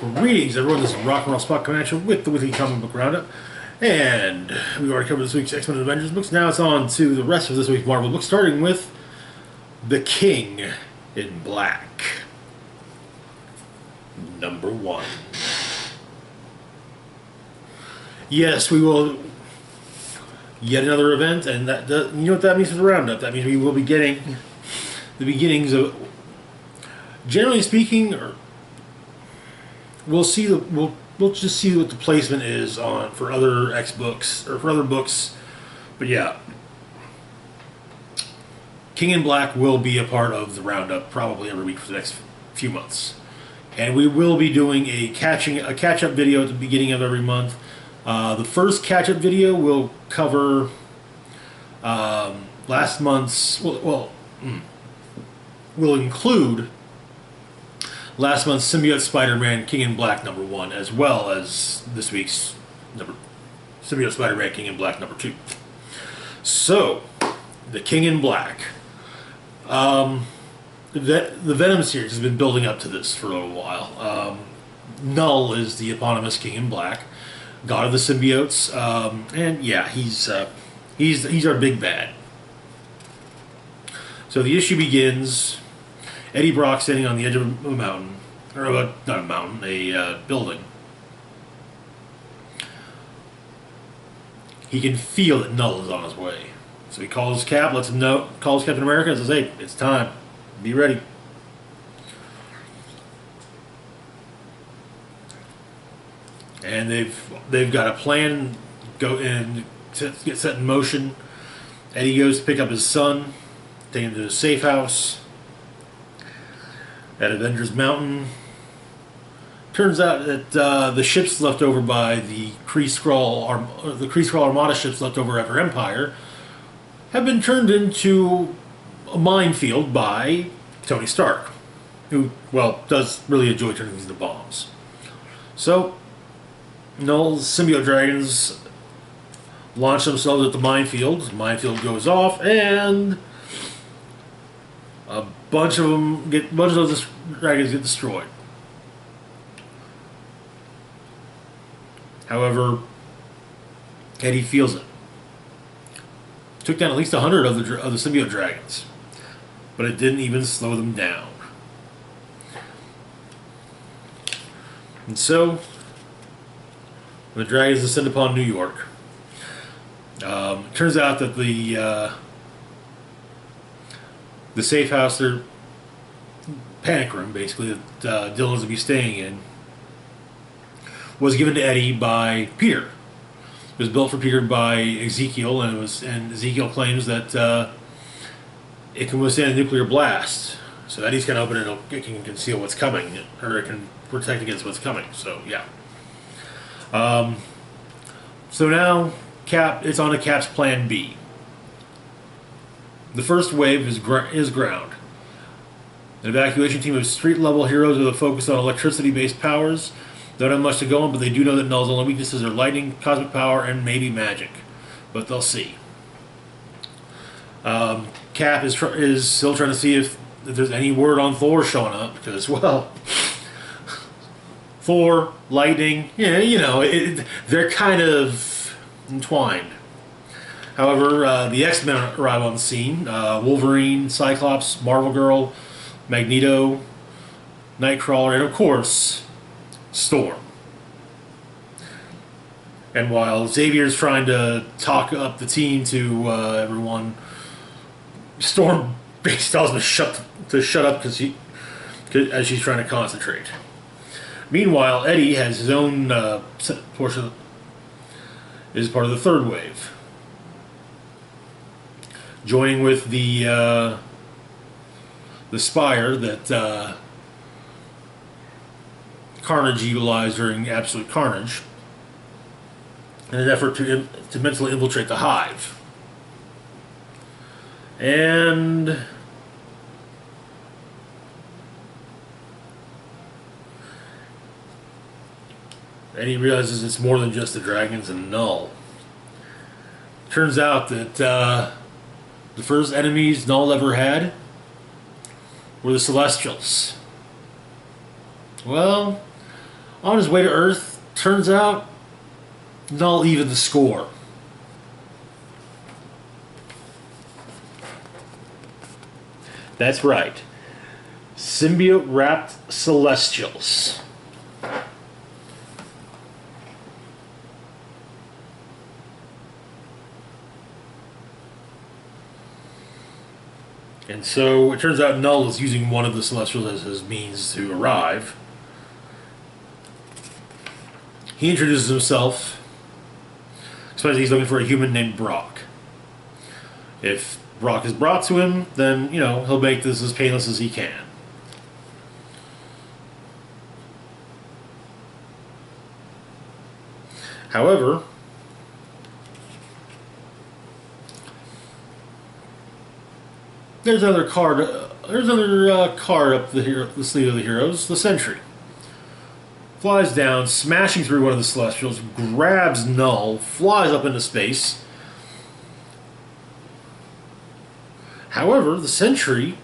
Greetings, everyone. This is Rock and Roll Spot coming at you with the weekly comic book roundup, and we already covered this week's X-Men Avengers books. Now it's on to the rest of this week's Marvel books, starting with The King in Black, #1. Yes, we will. Yet another event, and that you know what that means for the roundup. That means we will be getting the beginnings of, generally speaking, or we'll see the we'll just see what the placement is on for other X books or for other books. But yeah, King in Black will be a part of the roundup probably every week for the next few months, and we will be doing a catch-up video at the beginning of every month. The first catch-up video will cover last month's will include last month's Symbiote Spider-Man King in Black #1, as well as this week's Symbiote Spider-Man King in Black #2. So, the King in Black. The Venom series has been building up to this for a little while. Null is the eponymous King in Black, God of the Symbiotes, and yeah, he's our big bad. So the issue begins. Eddie Brock standing on the edge of a mountain, or not a mountain, a building. He can feel that Null is on his way, so he calls Cap, lets him know, calls Captain America, and says, "Hey, it's time. Be ready." And they've got a plan get set in motion. Eddie goes to pick up his son, take him to his safe house at Avengers Mountain. Turns out that the ships left over by the Kree-Skrull Armada ships left over after Empire have been turned into a minefield by Tony Stark, who, well, does really enjoy turning these into bombs. So Null's symbiote dragons launch themselves at the minefield. The minefield goes off, and a bunch of those dragons get destroyed. However, Eddie feels it. Took down at least 100 of the symbiote dragons, but it didn't even slow them down. And so, when the dragons descend upon New York, it turns out that the safe house, their panic room, basically, that Dylan's to be staying in, was given to Eddie by Peter. It was built for Peter by Ezekiel, and Ezekiel claims that it can withstand a nuclear blast. So Eddie's going to open it, it can conceal what's coming, or it can protect against what's coming. So yeah. So now it's on to Cap's Plan B. The first wave is ground. An evacuation team of street-level heroes with a focus on electricity-based powers. Don't have much to go on, but they do know that Null's only weaknesses are lightning, cosmic power, and maybe magic. But they'll see. Cap is still trying to see if there's any word on Thor showing up, because, well, Thor, lightning, yeah, you know, they're kind of entwined. However, the X-Men arrive on the scene. Wolverine, Cyclops, Marvel Girl, Magneto, Nightcrawler, and of course, Storm. And while Xavier's trying to talk up the team to everyone, Storm basically tells him to shut up as she's trying to concentrate. Meanwhile, Eddie has his own portion, is part of the third wave, joining with the Spire that Carnage utilized during Absolute Carnage in an effort to mentally infiltrate the Hive. And he realizes it's more than just the dragons and Null. Turns out that the first enemies Null ever had were the Celestials. Well, On his way to Earth, turns out Null even the score. That's right. Symbiote-wrapped Celestials. And so it turns out Null is using one of the Celestials as his means to arrive. He introduces himself, explains he's looking for a human named Brock. If Brock is brought to him, then, he'll make this as painless as he can. However, there's another card. There's another card up the sleeve of the heroes. The Sentry flies down, smashing through one of the Celestials, grabs Null, flies up into space. However, the Sentry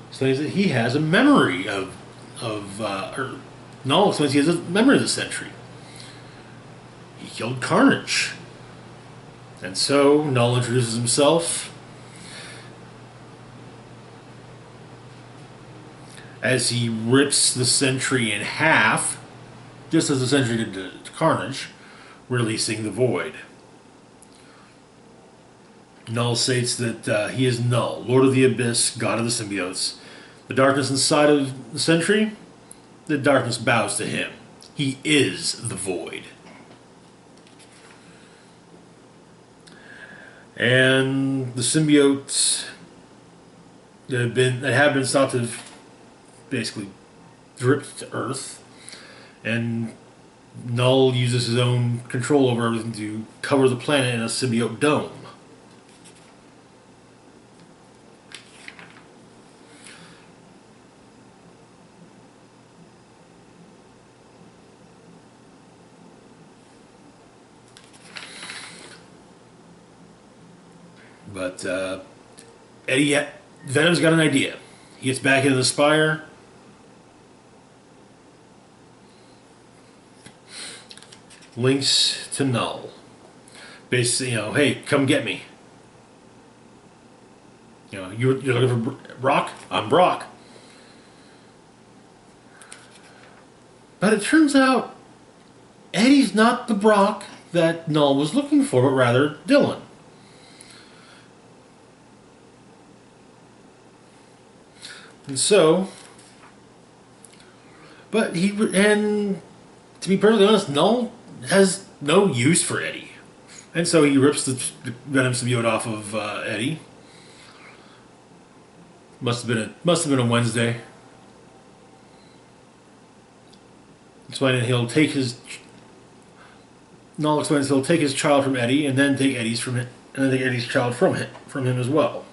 explains that he has a memory or Null explains he has a memory of the Sentry. He killed Carnage. And so, Null introduces himself as he rips the Sentry in half, just as the Sentry did to Carnage, releasing the Void. Null states that he is Null, Lord of the Abyss, God of the Symbiotes. The darkness inside of the Sentry, the darkness bows to him. He is the Void. And the symbiotes that have been thought to have basically dripped to Earth, and Null uses his own control over everything to cover the planet in a symbiote dome. But Venom's got an idea. He gets back into the Spire. Links to Null. Basically, hey, come get me. You're looking for Brock? I'm Brock. But it turns out Eddie's not the Brock that Null was looking for, but rather Dylan. And so, to be perfectly honest, Null has no use for Eddie. And so he rips the Venom symbiote off of Eddie. Must have been a Wednesday. Explaining Null explains he'll take his child from Eddie and then take Eddie's child from him as well.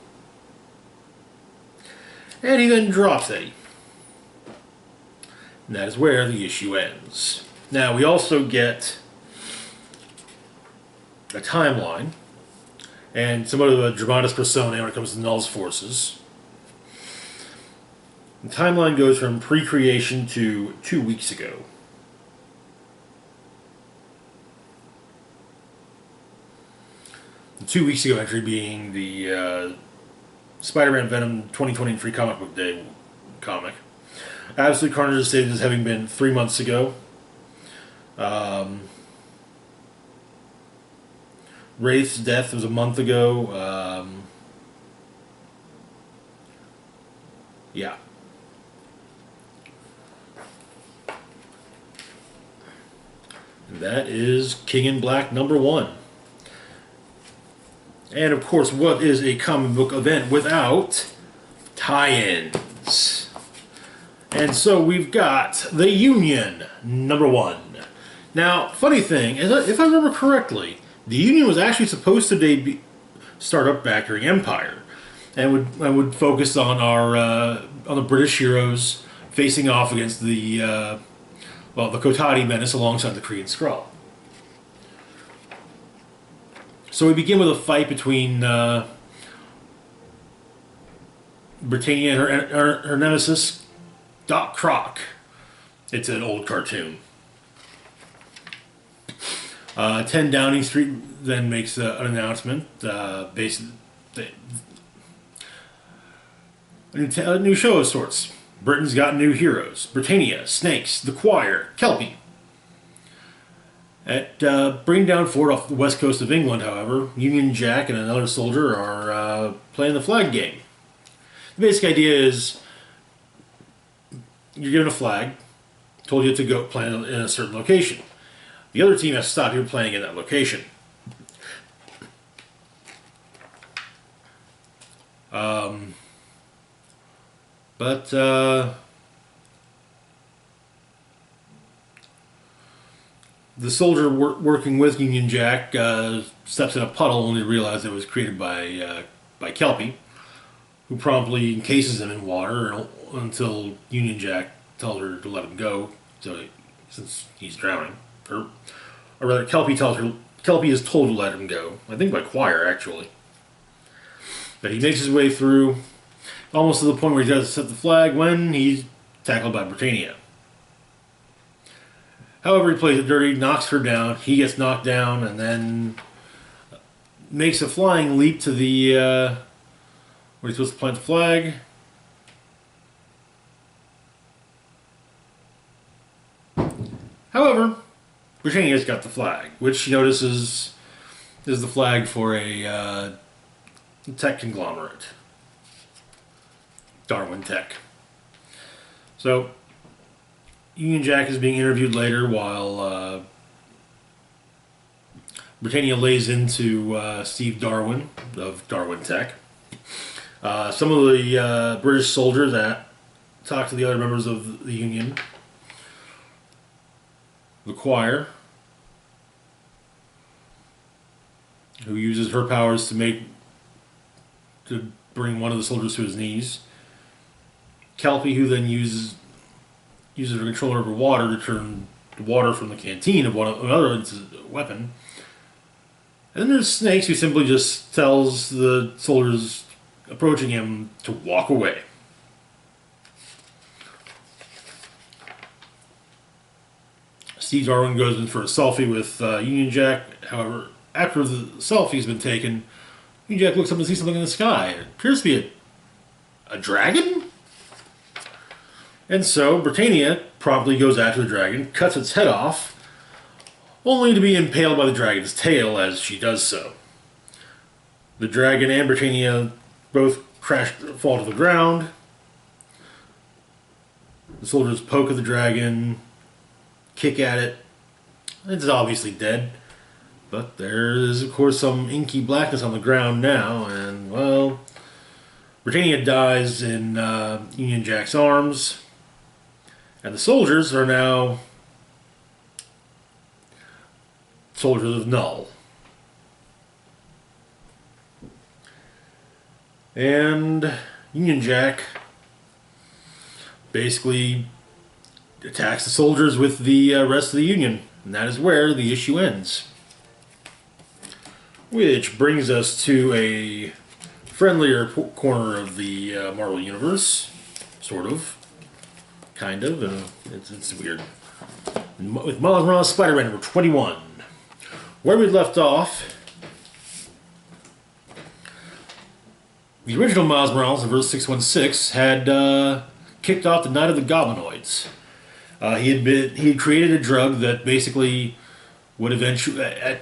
And he then drops Eddie. And that is where the issue ends. Now, we also get a timeline and some of the dramatis personae when it comes to Null's forces. The timeline goes from pre-creation to 2 weeks ago. The 2 weeks ago entry being the Spider-Man Venom 2023 Comic Book Day comic. Absolute Carnage is stated as having been 3 months ago. Wraith's death was a month ago. Yeah. And that is King in Black #1. And of course, what is a comic book event without tie-ins? And so we've got The Union #1. Now, funny thing, if I remember correctly, The Union was actually supposed to start up back during Empire, and would focus on on the British heroes facing off against the Kotati menace alongside the Kree and Skrull. So we begin with a fight between Britannia and her nemesis, Doc Croc. It's an old cartoon. 10 Downing Street then makes an announcement. Basically, a new show of sorts. Britain's got new heroes. Britannia, Snakes, The Choir, Kelpie. At bringing down fort off the west coast of England, however, Union Jack and another soldier are playing the flag game. The basic idea is you're given a flag, told you to go plant in a certain location. The other team has to stop you playing in that location. But the soldier working with Union Jack steps in a puddle only to realize it was created by Kelpie, who promptly encases him in water until Union Jack tells her to let him go, since he's drowning. Or rather, Kelpie is told to let him go. I think by Choir, actually. But he makes his way through, almost to the point where he does set the flag when he's tackled by Britannia. However, he plays it dirty, knocks her down, he gets knocked down, and then makes a flying leap to the where he's supposed to plant the flag. However, Britannia's got the flag, which she notices is the flag for a tech conglomerate. Darwin Tech. So, Union Jack is being interviewed later while Britannia lays into Steve Darwin of Darwin Tech. Some of the British soldiers that talk to the other members of the Union. The Choir, who uses her powers to bring one of the soldiers to his knees. Kelpie, who then uses her control over water to turn the water from the canteen of another into a weapon. And then there's Snakes, who simply just tells the soldiers approaching him to walk away. Steve Darwin goes in for a selfie with Union Jack. However, after the selfie's been taken, Union Jack looks up and sees something in the sky. It appears to be a dragon? And so, Britannia promptly goes after the dragon, cuts its head off, only to be impaled by the dragon's tail as she does so. The dragon and Britannia both fall to the ground. The soldiers poke at the dragon, kick at it. It's obviously dead. But there is, of course, some inky blackness on the ground now, and, well, Britannia dies in Union Jack's arms, and the soldiers are now soldiers of Null. And Union Jack basically attacks the soldiers with the rest of the Union, and that is where the issue ends. Which brings us to a friendlier corner of the Marvel Universe. Sort of. Kind of. It's weird. With Miles Morales Spider-Man number 21. Where we left off, the original Miles Morales in verse 616 had kicked off the Night of the Goblinoids. He had created a drug that basically would eventually,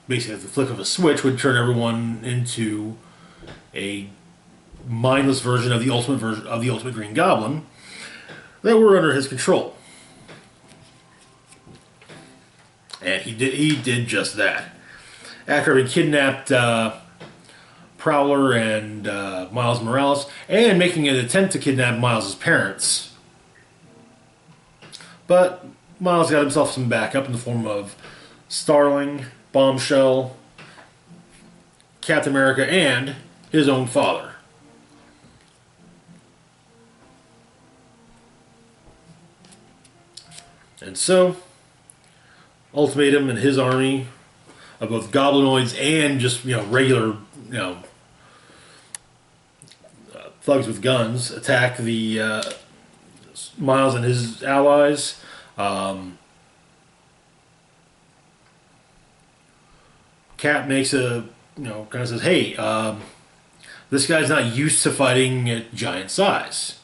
basically at the flick of a switch, would turn everyone into a mindless version of the Ultimate Green Goblin that were under his control. And he did just that. After having kidnapped Prowler and Miles Morales, and making an attempt to kidnap Miles' parents. But Miles got himself some backup in the form of Starling, Bombshell, Captain America, and his own father. And so, Ultimatum and his army of both goblinoids and just, regular, thugs with guns attack the Miles and his allies. Cap makes kind of says, "Hey, this guy's not used to fighting at giant size.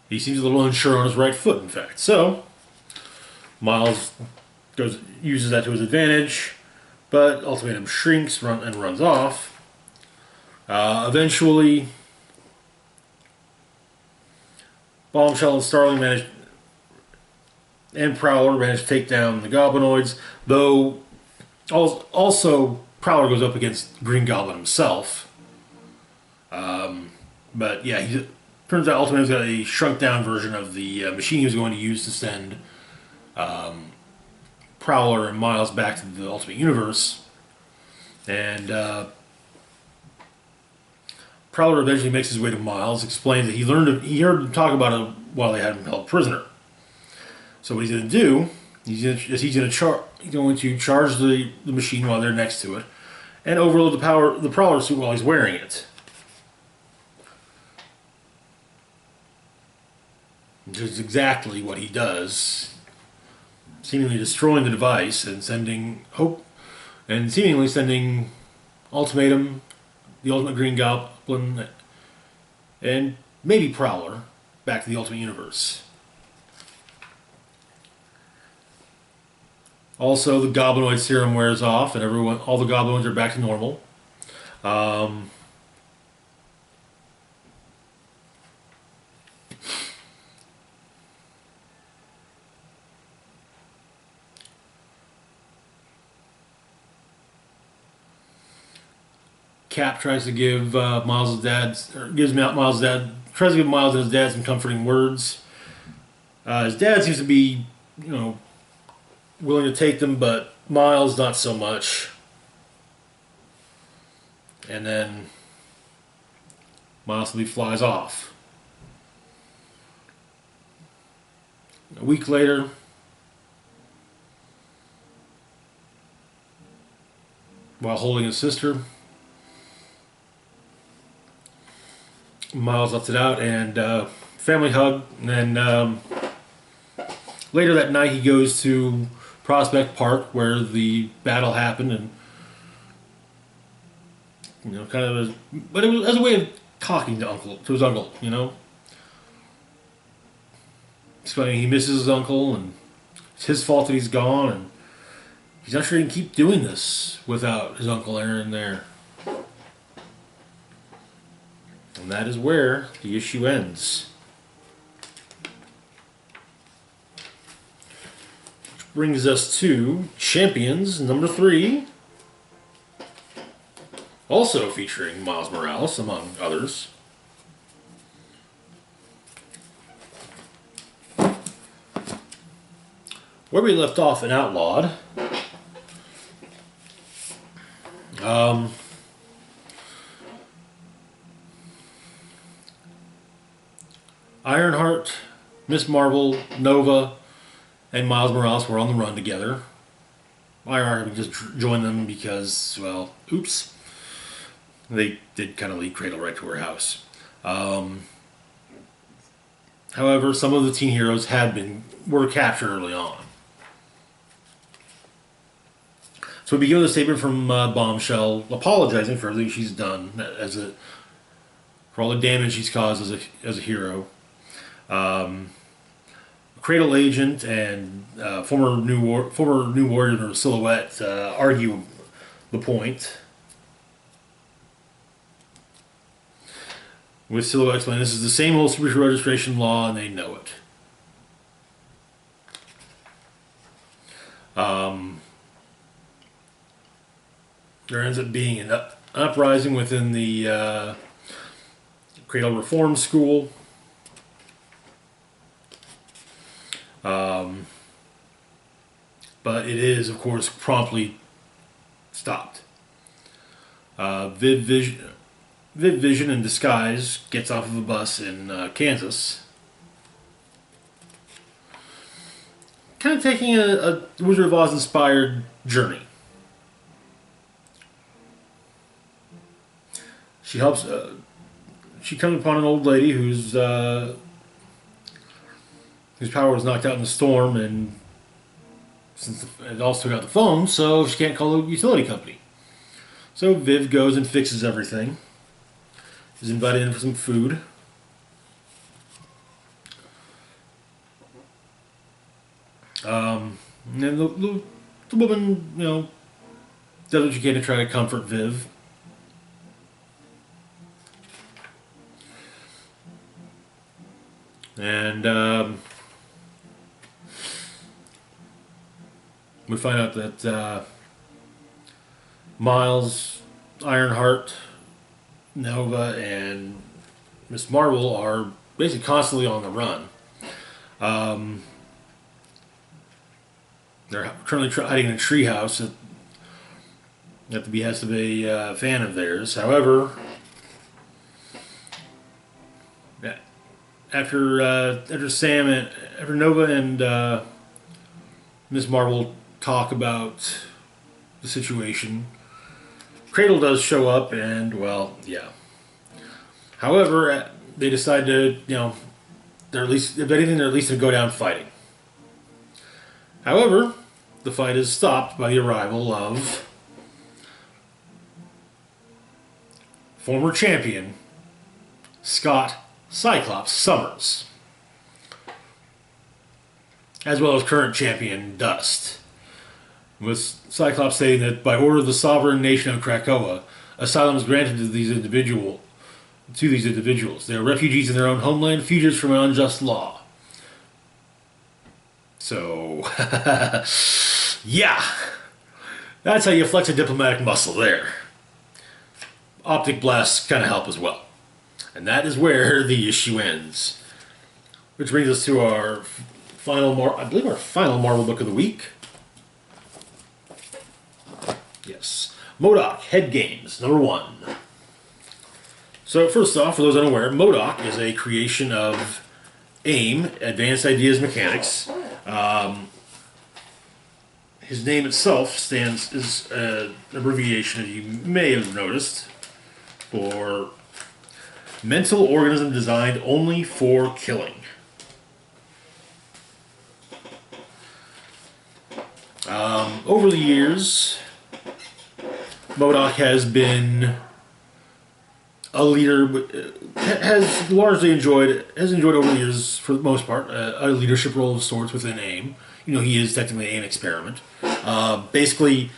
He seems a little unsure on his right foot, in fact." So Miles uses that to his advantage, but Ultimatum shrinks and runs off. Eventually, Bombshell and Starling and Prowler manage to take down the Goblinoids, though also Prowler goes up against Green Goblin himself. But yeah, turns out Ultimatum's got a shrunk down version of the machine he was going to use to send Prowler and Miles back to the Ultimate Universe. And Prowler eventually makes his way to Miles, explains that he heard him talk about it while they had him held prisoner. So what he's going to do, he's going to charge the machine while they're next to it, and overload the Prowler suit while he's wearing it. Which is exactly what he does, seemingly destroying the device and seemingly sending Ultimatum, the Ultimate Green Goblin, and maybe Prowler back to the Ultimate Universe. Also, the Goblinoid serum wears off, and all the Goblinoids are back to normal. Cap tries to give Miles' dad and his dad some comforting words. His dad seems to be, willing to take them, but Miles not so much. And then Miles flies off. A week later, while holding his sister, Miles lets it out and family hug. And then later that night, he goes to Prospect Park where the battle happened, and but it was as a way of talking to his uncle, explaining he misses his uncle and it's his fault that he's gone, and he's not sure he can keep doing this without his Uncle Aaron there. And that is where the issue ends. Which brings us to Champions number 3. Also featuring Miles Morales, among others. Where we left off in Outlawed, Ironheart, Miss Marvel, Nova, and Miles Morales were on the run together. Ironheart just joined them because, well, oops. They did kind of lead Cradle right to her house. However, some of the teen heroes were captured early on. So we begin with a statement from Bombshell apologizing for everything she's done for all the damage she's caused as a hero. Cradle agent and former New Warrior Silhouette argue the point. With Silhouette explaining this is the same old superhero registration law and they know it. There ends up being an uprising within the Cradle Reform School. But it is, of course, promptly stopped. Viv Vision in disguise gets off of a bus in Kansas. Kind of taking a Wizard of Oz inspired journey. She helps she comes upon an old lady whose power was knocked out in the storm, and since it also took out the phone, so she can't call the utility company. So Viv goes and fixes everything. Is invited in for some food. And then the woman, does what she can to try to comfort Viv. And we find out that Miles, Ironheart, Nova, and Miss Marvel are basically constantly on the run. They're currently hiding in a treehouse at the behest of a fan of theirs. However, after Nova and Miss Marvel talk about the situation, Cradle does show up, and well, yeah. However, they decide to, they're at least, if anything, they're at least going to go down fighting. However, the fight is stopped by the arrival of former champion Scott Cyclops Summers, as well as current champion Dust, with Cyclops saying that by order of the sovereign nation of Krakoa, asylum is granted to these individuals. They are refugees in their own homeland, fugitives from an unjust law. So, yeah, that's how you flex a diplomatic muscle there. Optic blasts kind of help as well. And that is where the issue ends. Which brings us to our final Marvel book of the week. Yes. MODOK Head Games, #1. So first off, for those unaware, MODOK is a creation of AIM, Advanced Ideas Mechanics. His name itself is an abbreviation, as you may have noticed, for Mental Organism Designed Only for Killing. Over the years, MODOK has been a leader, has enjoyed over the years, for the most part, a leadership role of sorts within AIM. He is technically an AIM experiment. Basically,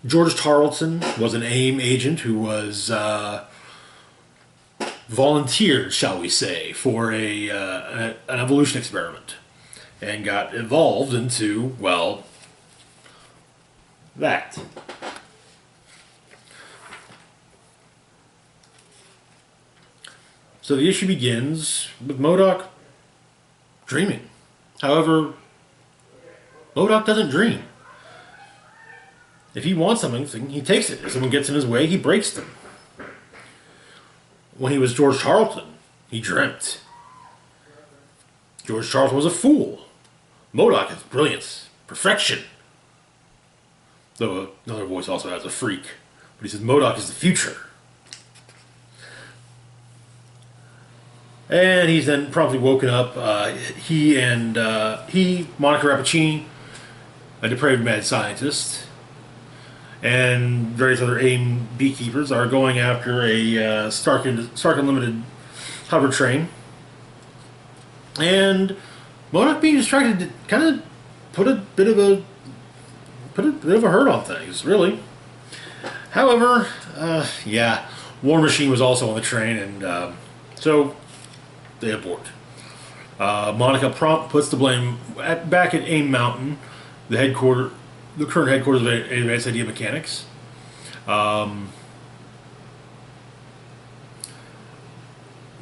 George Tarleton was an AIM agent who was volunteered, shall we say, for an evolution experiment, and got evolved into, well, that. So the issue begins with MODOK dreaming. However, MODOK doesn't dream. If he wants something, he takes it. If someone gets in his way, he breaks them. When he was George Tarleton, he dreamt. George Tarleton was a fool. MODOK is brilliance, perfection. Though another voice also has a freak. But he says MODOK is the future. And he's then promptly woken up. Monica Rappaccini, a depraved mad scientist, and various other AIM beekeepers are going after a Stark Unlimited hover train. And MODOK, being distracted, kind of put a bit of a hurt on things, really. However, War Machine was also on the train, and so they abort. Monica puts the blame back at AIM Mountain, the current headquarters of Advanced Idea Mechanics. Dr.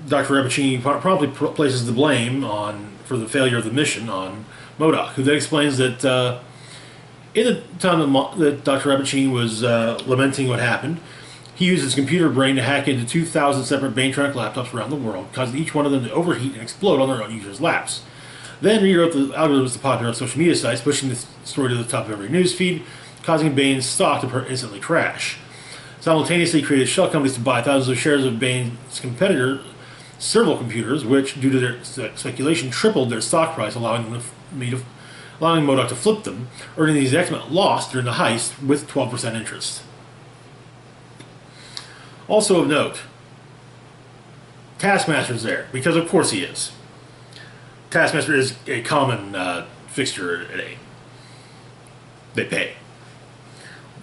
Rappaccini promptly places the blame for the failure of the mission on MODOK, who then explains that in the time that Dr. Rappaccini was lamenting what happened, he used his computer brain to hack into 2,000 separate Baintronic laptops around the world, causing each one of them to overheat and explode on their own users' laps. Then rewrote the algorithms to popular social media sites, pushing the story to the top of every news feed, causing Bain's stock to instantly crash. simultaneously created shell companies to buy thousands of shares of Bain's competitor, Serval Computers, which, due to their speculation, tripled their stock price, allowing MODOK to flip them, earning the exact amount lost during the heist with 12% interest. Also of note, Taskmaster's there, because of course he is. Taskmaster is a common fixture at AIM. They pay.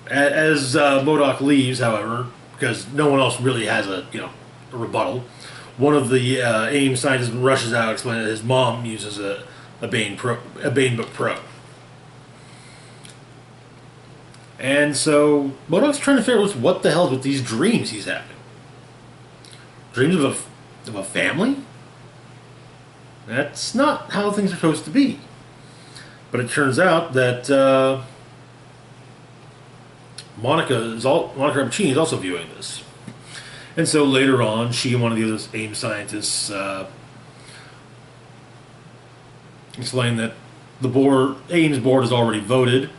As MODOK leaves, however, because no one else really has a rebuttal, one of the AIM scientists rushes out, explaining that his mom uses a Bainbook Pro. And so MODOK's trying to figure out what the hell with these dreams he's having. Dreams of a family? That's not how things are supposed to be. But it turns out that Monica Rappaccini is also viewing this. And so later on, she and one of the other AIM scientists explain that AIM's board has already voted,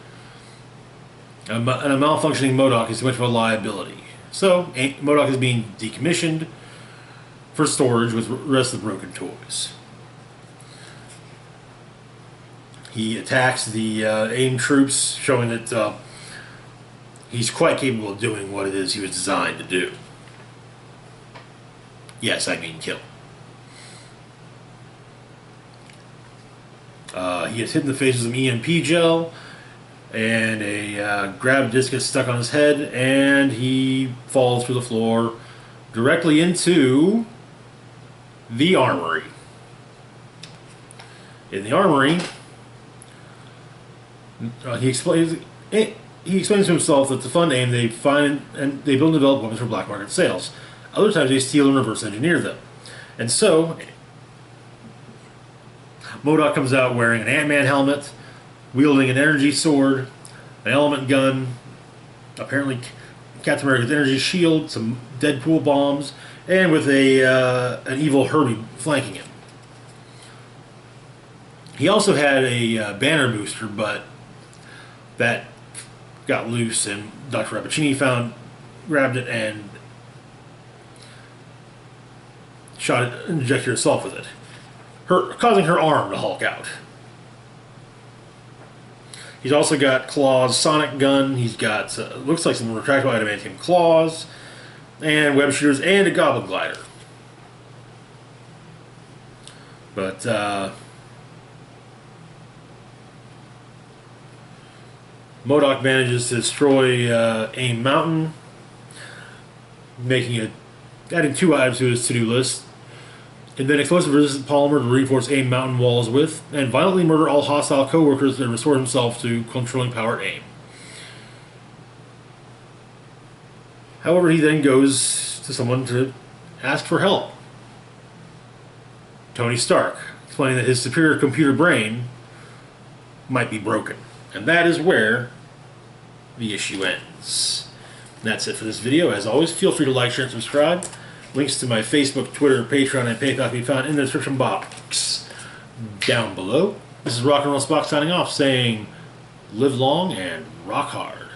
and a malfunctioning MODOK is too much of a liability. So MODOK is being decommissioned for storage with the rest of the broken toys. He attacks the AIM troops, showing that he's quite capable of doing what it is he was designed to do. Yes, I mean kill. He gets hit in the face with some EMP gel, and a grav disc gets stuck on his head, and he falls through the floor directly into the armory. In the armory, he explains to himself that to fund AIM, they find and they build and develop weapons for black market sales. Other times they steal and reverse engineer them. And so MODOK comes out wearing an Ant-Man helmet, wielding an energy sword, an element gun, apparently Captain America's energy shield, some Deadpool bombs, and with an evil Herbie flanking him. He also had a banner booster, but that got loose, and Dr. Rappaccini grabbed it and injected herself with it, causing her arm to hulk out. He's also got Claw's sonic gun. He's got looks like some retractable adamantium claws, and web shooters, and a goblin glider. But MODOK manages to destroy AIM Mountain, adding 2 items to his to-do list. Invent explosive resistant polymer to reinforce AIM Mountain walls with, and violently murder all hostile co-workers and restore himself to controlling power at AIM. However, he then goes to someone to ask for help. Tony Stark, explaining that his superior computer brain might be broken. And that is where the issue ends. And that's it for this video. As always, feel free to like, share, and subscribe. Links to my Facebook, Twitter, Patreon, and PayPal can be found in the description box down below. This is Rock and Roll Spock signing off, saying live long and rock hard.